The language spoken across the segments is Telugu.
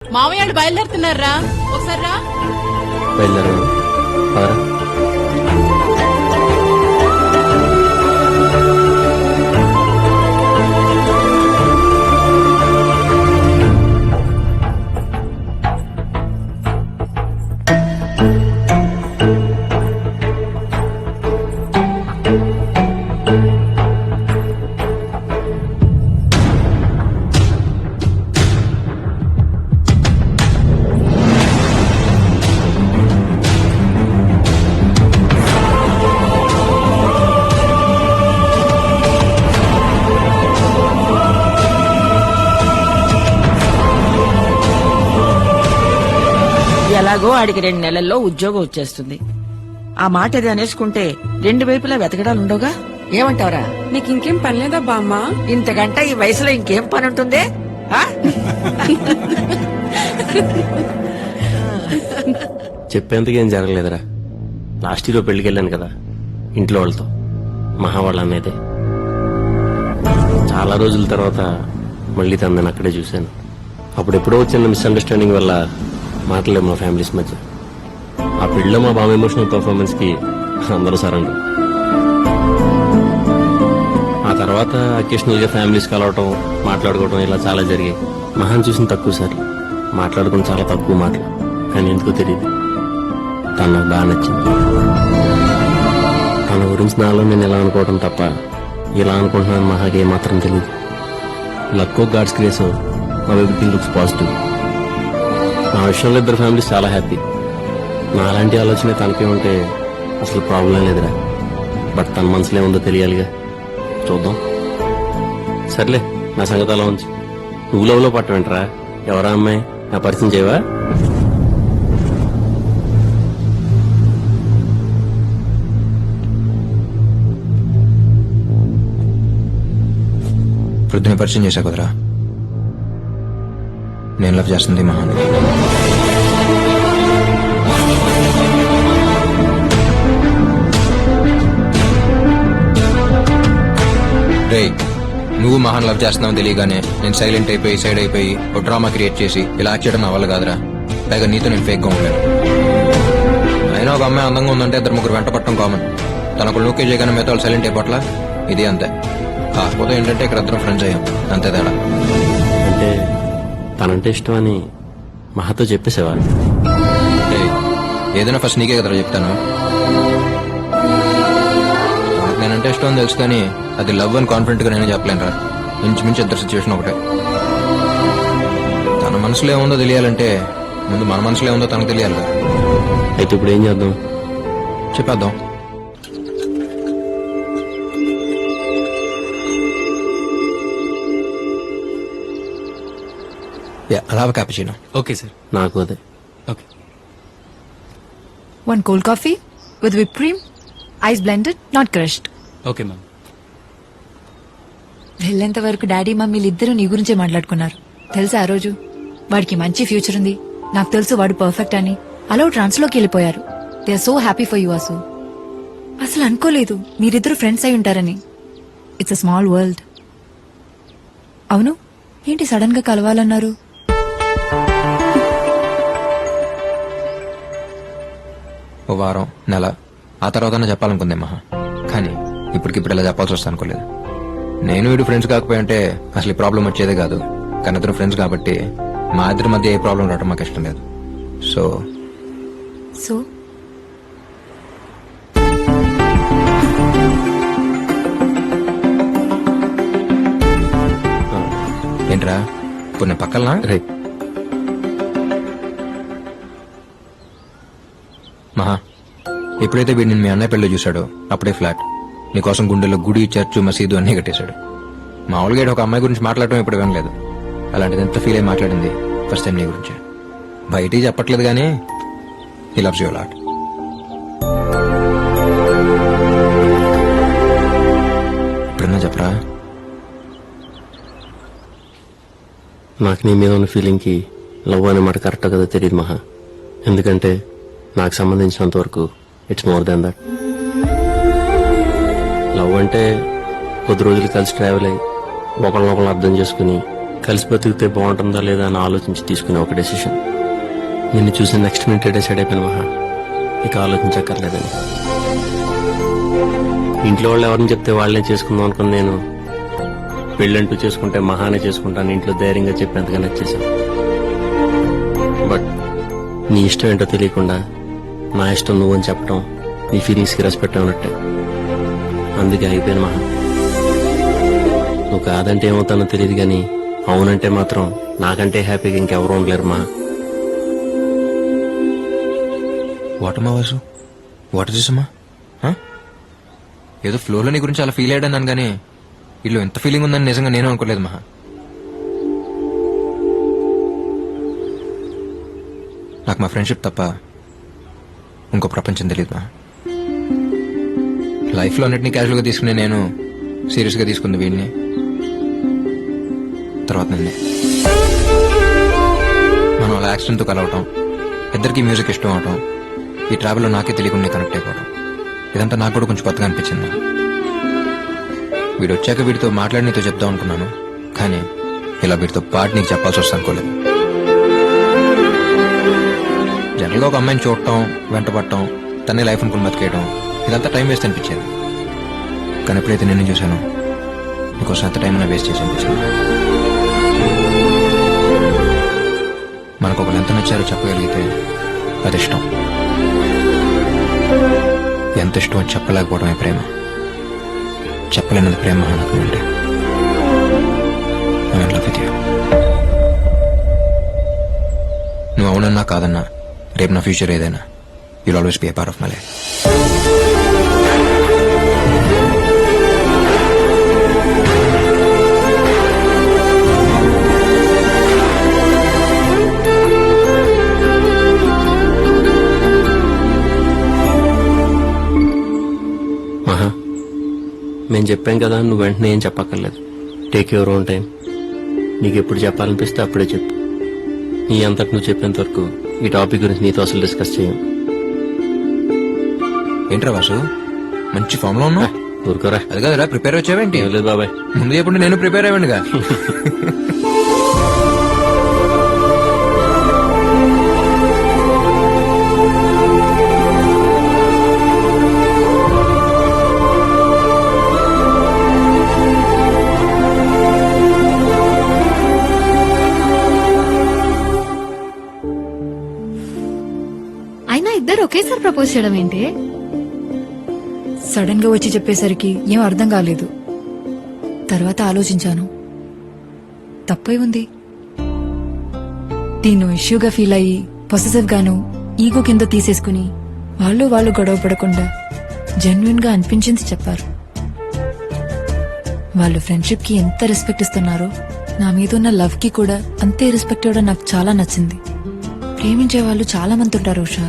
మామయ్య బయలుదేరుతున్నారా? ఒకసారి రా. బయలుదేరా. ఎలాగో ఆడికి 2 నెలల్లో ఉద్యోగం వచ్చేస్తుంది. ఆ మాట అది అనేసుకుంటే 2 వైపులా వెతకడాలు ఉండవుగా. ఏమంటావరా? నీకు ఇంకేం పనిలేదా బామ్మ? ఇంతకంటే ఈ వయసులో ఇంకేం పని ఉంటుంది? ఆ? చెప్పేందుకు ఏం జరగలేదురా. లాస్ట్ ఇయర్ పెళ్లికి వెళ్ళాను కదా ఇంట్లో వాళ్ళతో, మహా వాళ్ళ అన్నైతే. చాలా రోజుల తర్వాత మళ్ళీ తనని అక్కడే చూశాను. అప్పుడెప్పుడో వచ్చిన మిస్అండర్స్టాండింగ్ వల్ల మాట్లాడలేము మా ఫ్యామిలీస్ మధ్య. ఆ పెళ్లిలో మా బామ్మ ఎమోషనల్ పర్ఫార్మెన్స్ కి అందరూ సరెండర్. ఆ తర్వాత అకేషనల్ గా ఫ్యామిలీస్ కలవటం, మాట్లాడుకోవటం ఇలా చాలా జరిగాయి. మహాన్ చూసిన తక్కువ సార్లు మాట్లాడుకుని చాలా తక్కువ మాటలు, కానీ ఎందుకో తెలియదు తను నాకు బాగా నచ్చింది. తన గురించి నాలో నేను ఎలా అనుకోవటం తప్ప ఇలా అనుకుంటున్నాను మహాకి ఏమాత్రం తెలియదు. లక్కో గాడ్స్ గ్రేస్ మా ఎవ్రీథింగ్ లుక్స్ పాజిటివ్. నా విషయంలో ఇద్దరు ఫ్యామిలీస్ చాలా హ్యాపీ. నాలాంటి ఆలోచన తనకే ఉంటే అసలు ప్రాబ్లం లేదురా. బట్ తన మనసులో ఉందో తెలియాలిగా. చూద్దాం. సర్లే, నా సంగతి అలా ఉంచు. నువ్వు లవ్లో పట్టవేంటరా? ఎవరా అమ్మాయి? నా పరిచయం చేయవా? వృద్ధిని పరిచయం చేశా కుదరా. నేను లవ్ చేస్తుంది మహాన్. రే, నువ్వు మహాన్ లవ్ చేస్తున్నావు తెలియగానే నేను సైలెంట్ అయిపోయి సైడ్ అయిపోయి ఒక డ్రామా క్రియేట్ చేసి ఇలా యాక్ట్ చేయడం నా వల్ల కాదురా. పైగా నీతో నేను ఫేక్ గా ఉండలేను. అయినా ఒక అమ్మాయి అందంగా ఉందంటే 2-3 వెంట పట్టడం కామన్. తనకు లోకే చేయగానే మిగతా వాళ్ళు సైలెంట్ అయిపోట్లా. ఇది అంతే. కాకపోతే ఏంటంటే ఇక్కడ 2 ఫ్రెండ్స్ అయ్యాం, అంతే తేడా. అంటే తనంటే ఇష్టం అని మహాతో చెప్పేసేవా? ఏదైనా ఫస్ట్ నీకే కదా చెప్తాను. తనకు నేనంటే ఇష్టం అని తెలుసు, కానీ అది లవ్ అని కాన్ఫిడెంట్ గా నేనే చెప్పలేనురా. ఇంచుమించు ఇద్దరు సిచ్యువేషన్ ఒకటే. తన మనసులో ఏముందో తెలియాలంటే ముందు మన మనసులో ఏముందో తనకు తెలియాలి. అయితే ఇప్పుడు ఏం చేద్దాం? చెప్పేద్దాం. అలా క్యాపుచినో. Okay sir. నాకు అదే. Okay. 1 cold coffee with whipped cream, ice blended, not crushed. Okay ma'am. వెళ్ళేంత వరకు డాడీ మమ్మీలు ఇద్దరు నీ గురించే మాట్లాడుకున్నారు. తెలుసా ఆ రోజు? వాడికి మంచి ఫ్యూచర్ ఉంది, నాకు తెలుసు వాడు పర్ఫెక్ట్ అని. అలా ట్రాన్స్ లోకి వెళ్ళిపోయారు. They are so happy for you అసు. అసలు అనుకోలేదు మీరిద్దరు ఫ్రెండ్స్ అయి ఉంటారని. It's a small world. అవును, ఏంటి సడన్ గా కలవాలన్నారు? ఓ వారం, నెల ఆ తర్వాత చెప్పాలనుకుందే మహా. కానీ ఇప్పటికిప్పుడు ఇలా చెప్పాల్సి వస్తా అనుకోలేదు. నేను వీడు ఫ్రెండ్స్ కాకపోయి ఉంటే అసలు ఈ ప్రాబ్లం వచ్చేదే కాదు. కానీ ఇద్దరు ఫ్రెండ్స్ కాబట్టి మా ఇద్దరి మధ్య ఏ ప్రాబ్లం రావడం మాకు ఇష్టం లేదు. సో సో ఏంట్రా ఇప్పుడు నేను పక్కన రైట్. మహా, ఎప్పుడైతే వీడు నేను మీ అన్నయ్య పెళ్ళి చూశాడో అప్పుడే ఫ్లాట్. నీకోసం గుండెల్లో గుడి, చర్చు, మసీదు అన్నీ కట్టేశాడు. మామూలుగా ఒక అమ్మాయి గురించి మాట్లాడటం ఇప్పుడు వినలేదు. అలాంటిది ఎంత ఫీల్ అయి మాట్లాడింది ఫస్ట్ టైం నీ గురించి. బయటికి చెప్పట్లేదు కానీ హీ లవ్స్ యు లాట్. ఇప్పుడన్నా చెప్పరా? నాకు నీ మీద ఉన్న ఫీలింగ్కి లవ్ అనే మాట కరెక్ట్ కదా తెలియదు మహా. ఎందుకంటే నాకు సంబంధించినంత వరకు it's more than that. Love అంటే కొద్ది రోజులు కలిసి ట్రావెల్ అయ్యి ఒకళ్ళనొకళ్ళు అర్థం చేసుకుని కలిసి బతికితే బాగుంటుందా లేదా అని ఆలోచించి తీసుకునే ఒక డెసిషన్. నిన్ను చూసి నెక్స్ట్ మినిట్ డిసైడ్ అయిపోయిన మహా, ఇక ఆలోచించక్కర్లేదని. ఇంట్లో వాళ్ళు ఎవరిని చెప్తే వాళ్ళనే చేసుకుందాం అనుకుని నేను పెళ్ళంటూ చేసుకుంటే మహానే చేసుకుంటాను ఇంట్లో ధైర్యంగా చెప్పేంతగా నచ్చేసాను. బట్ నీ ఇష్టం ఏంటో తెలియకుండా నా ఇష్టం నువ్వని చెప్పడం నీ ఫీలింగ్స్కి రెస్పెక్ట్ అన్నట్టే. అందుకే అయిపోయాను మహా. నువ్వు కాదంటే ఏమవుతానో తెలియదు కానీ అవునంటే మాత్రం నాకంటే హ్యాపీగా ఇంకెవరు ఉండలేరు మా. వాటమ్మా వాసు, వాట్ ఇస్ అమ్మా? ఏదో ఫ్లోలో నీ గురించి అలా ఫీల్ అయ్యాను కానీ వీళ్ళు ఎంత ఫీలింగ్ ఉందని నిజంగా నేను అనుకోలేదు మహా. నాకు మా ఫ్రెండ్షిప్ తప్ప ఇంకో ప్రపంచం తెలియదు మా. లైఫ్లో అన్నిటినీ క్యాజువల్గా తీసుకునే నేను సీరియస్గా తీసుకుంది వీడిని, తర్వాత నిన్నే. మనం అలా యాక్సిడెంట్తో కలవటం, ఇద్దరికి మ్యూజిక్ ఇష్టం అవటం, ఈ ట్రావెల్లో నాకే తెలియకుండా కనెక్ట్ అయిపోవడం, ఇదంతా నాకు కూడా కొంచెం కొత్తగా అనిపించింది. వీడు వచ్చాక వీడితో మాట్లాడి నీతో చెప్దాం అనుకున్నాను, కానీ ఇలా వీడితో పాటు నీకు చెప్పాల్సి వస్తుంది అనుకోలేదు. జనరల్గా ఒక అమ్మాయిని చూడటం, వెంట పడటం, తనే లైఫ్ అనుకుని బతికేయడం, ఇదంతా టైం వేస్ట్ అనిపించేది. కానీ ఎప్పుడైతే నేను చూశాను నీకోసం అంత టైం వేస్ట్ చేసి అనిపించింది. మనకు ఒకరు ఎంత నచ్చారో చెప్పగలిగితే అది ఇష్టం. ఎంత ఇష్టం అని చెప్పలేకపోవడమే ప్రేమ. చెప్పలేనిది ప్రేమ నాకు అంటే నువ్వు అవునన్నా కాదన్నా రేపు నా ఫ్యూచర్ ఏదైనా you'll always be A part of my life. మహా, మేము చెప్పాం కదా, నువ్వు వెంటనే ఏం చెప్పక్కర్లేదు. Take your own time. నీకు ఎప్పుడు చెప్పాలనిపిస్తే అప్పుడే చెప్పు. నీ అంతకు నువ్వు చెప్పేంత వరకు ఈ టాపిక్ గురించి నీతో అసలు డిస్కస్ చేయం. ఏంట్రా వాసు, మంచి ఫామ్ లో ఉన్నా? ఊరుకోరా. అది కదరా ప్రిపేర్ వచ్చావేంటి? ఏం లేదు బాబాయ్, ముందు చెప్పుంటే నేను ప్రిపేర్ అయ్యండిగా. అయినా ఇద్దరు ఒకేసారి ప్రపోజ్ చేయడం ఏంటి? సడన్ గా వచ్చి చెప్పేసరికి ఏం అర్థం కాలేదు. తర్వాత ఆలోచించాను, తప్పై ఉంది. దీన్ని ఇష్యూగా ఫీల్ అయ్యి పొసెసివ్ గాను ఈగో కింద తీసేసుకుని వాళ్ళు గొడవ పడకుండా జెన్యున్ గా అనిపించింది చెప్పారు. వాళ్ళు ఫ్రెండ్షిప్ కి ఎంత రెస్పెక్ట్ ఇస్తున్నారో నా మీద ఉన్న లవ్ కి కూడా అంతే రెస్పెక్ట్ ఇవ్వడం నాకు చాలా నచ్చింది. ప్రేమించే వాళ్ళు చాలా మంది ఉంటారు ఉషా,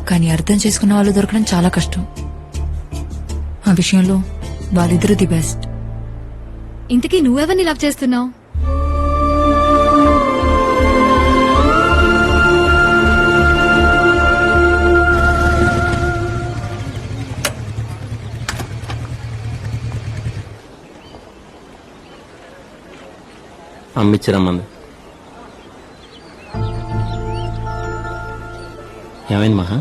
కానీ అర్థం చేసుకున్న వాళ్ళు దొరకడం చాలా కష్టం. ఆ విషయంలో వాళ్ళిద్దరూ ది బెస్ట్. ఇంతకీ నువ్వెవరిని లవ్ చేస్తున్నావు? అమ్మిచ్చిరమ్మంది. ఏమైంది మహా?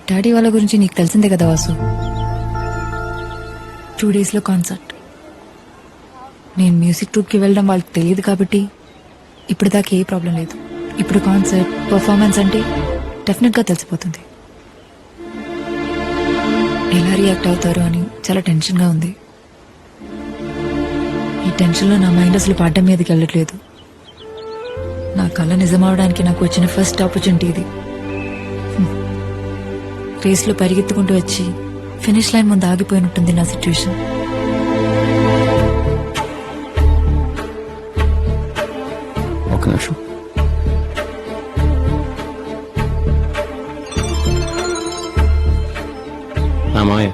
డాడీ వాళ్ళ గురించి నీకు తెలిసిందే కదా వాసు. 2 days లో కాన్సర్ట్. నేను మ్యూజిక్ ట్రూప్ కి వెళ్ళడం వాళ్ళకి తెలియదు కాబట్టి ఇప్పటిదాకా ఏ ప్రాబ్లం లేదు. ఇప్పుడు కాన్సర్ట్ పర్ఫార్మెన్స్ అంటే డెఫినెట్ గా తెలిసిపోతుంది. ఎలా రియాక్ట్ అవుతారో అని చాలా టెన్షన్ గా ఉంది. ఈ టెన్షన్ లో నా మైండ్ అసలు పాడడం మీదకి వెళ్ళట్లేదు. నా కళ నిజమవడానికి నాకు వచ్చిన ఫస్ట్ ఆపర్చునిటీ ఇది. రేస్ లో పరిగెత్తుకుంటూ వచ్చి ఫినిష్ లైన్ ముందు ఆగిపోయినట్టుంది నా సిచ్యువేషన్. ఒక నిమిషం. మామయ్య,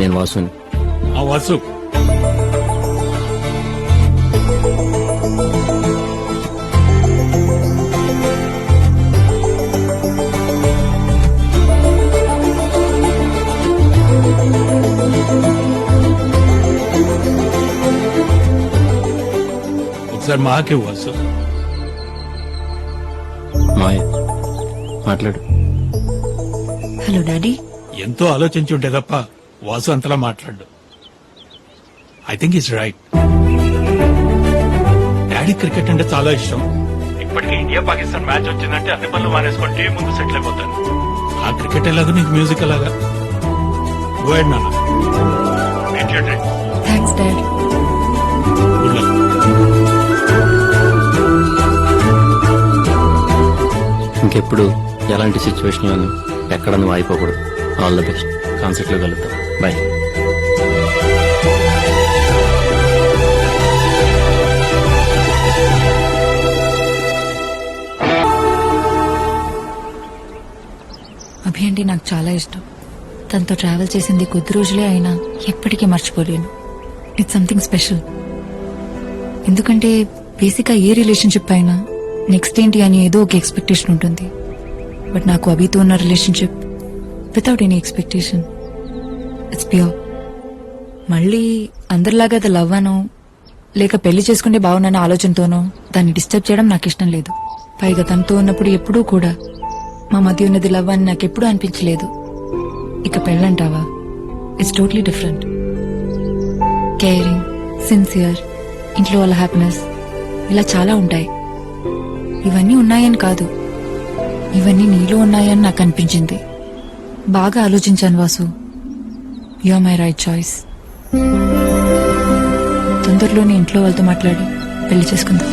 నేను వాసుని. వాసు, ఒకసారి మాకే వాసు. మాయ మాట్లాడు. Hello daddy. ఎంతో ఆలోచించి ఉంటే తప్ప వాసు అంతలా మాట్లాడు. I think is right. Daddy cricket అంటే చాలా ఇష్టం. ఇప్పటికే ఇండియా పాకిస్తాన్ మ్యాచ్ వచ్చిందంటే అన్ని పనులు మానేసుకొని టీవీ ముందు సెటిల్ అయిపోతాను. ఆ క్రికెట్ ఎలాగో నీకు మ్యూజిక్ ఎలాగా. గో అహెడ్ నాన్న. Thanks dad. Good luck. ఇంకెప్పుడు ఎలాంటి సిచ్యువేషన్లోనూ ఎక్కడ నువ్వు అయిపోకూడదు. All the best. కాన్సర్ట్లో కలుగుతాం. బాయ్. అభి అంటే నాకు చాలా ఇష్టం. తనతో ట్రావెల్ చేసింది కొద్ది రోజులే అయినా ఎప్పటికీ మర్చిపోలేను. It's something special. ఎందుకంటే బేసిక్గా ఏ రిలేషన్షిప్ అయినా నెక్స్ట్ ఏంటి అని ఏదో ఒక ఎక్స్పెక్టేషన్ ఉంటుంది. బట్ నాకు అభితో ఉన్న relationship without any expectation. It's pure. మళ్ళీ అందరిలాగా అది లవ్ అనో లేక పెళ్లి చేసుకుంటే బాగున్న ఆలోచనతోనో దాన్ని డిస్టర్బ్ చేయడం నాకు ఇష్టం లేదు. పైగా తనతో ఉన్నప్పుడు ఎప్పుడూ కూడా మా మధ్య ఉన్నది లవ్ అని నాకెప్పుడూ అనిపించలేదు. ఇక పెళ్ళంటావా, it's totally different. Caring, sincere, ఇంట్లో వాళ్ళ హ్యాపీనెస్, ఇలా చాలా ఉంటాయి. ఇవన్నీ ఉన్నాయని కాదు, ఇవన్నీ నీలో ఉన్నాయని నాకు అనిపించింది. బాగా ఆలోచించాను Vasu. You are my right choice. తొందరలోనే ఇంట్లో వాళ్ళతో మాట్లాడి పెళ్లి చేసుకుందాం.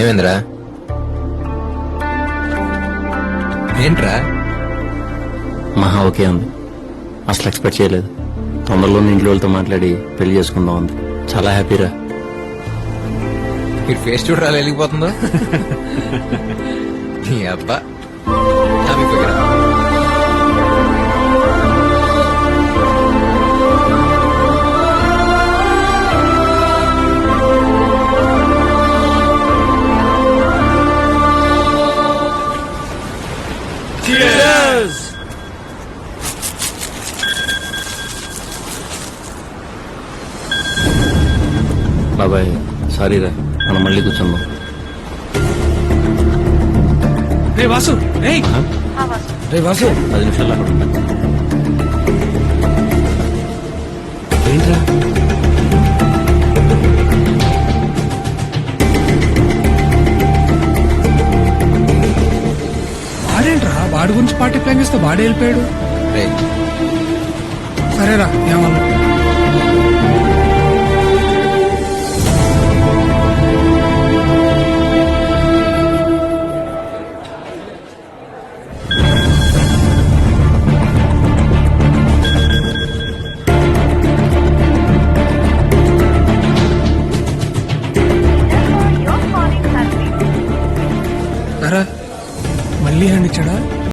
ఏమేంద్రా? ఏంట్రా? మహా ఓకే ఉంది. అసలు ఎక్స్పెక్ట్ చేయలేదు. తొందరలోనే ఇంట్లో వాళ్ళతో మాట్లాడి పెళ్లి చేసుకుందాం ఉంది. చాలా హ్యాపీరా. మీరు ఫేస్ చూడరా వెళ్ళిపోతుందో. నీ అబ్బా హ్యాపీ ఫిగర్. బాబాయ్ సారీరా, మనం మళ్ళీ కూర్చుందాం. రే వాసు, రే వాసు, 10 నిమిషాలు అక్కడ ఉంటాను. ఏంట్రా వాడేంట్రా? వాడి గురించి పార్టీ ప్లాన్ చేస్తే వాడే వెళ్ళిపోయాడు. రే సరేరా ఏమన్నా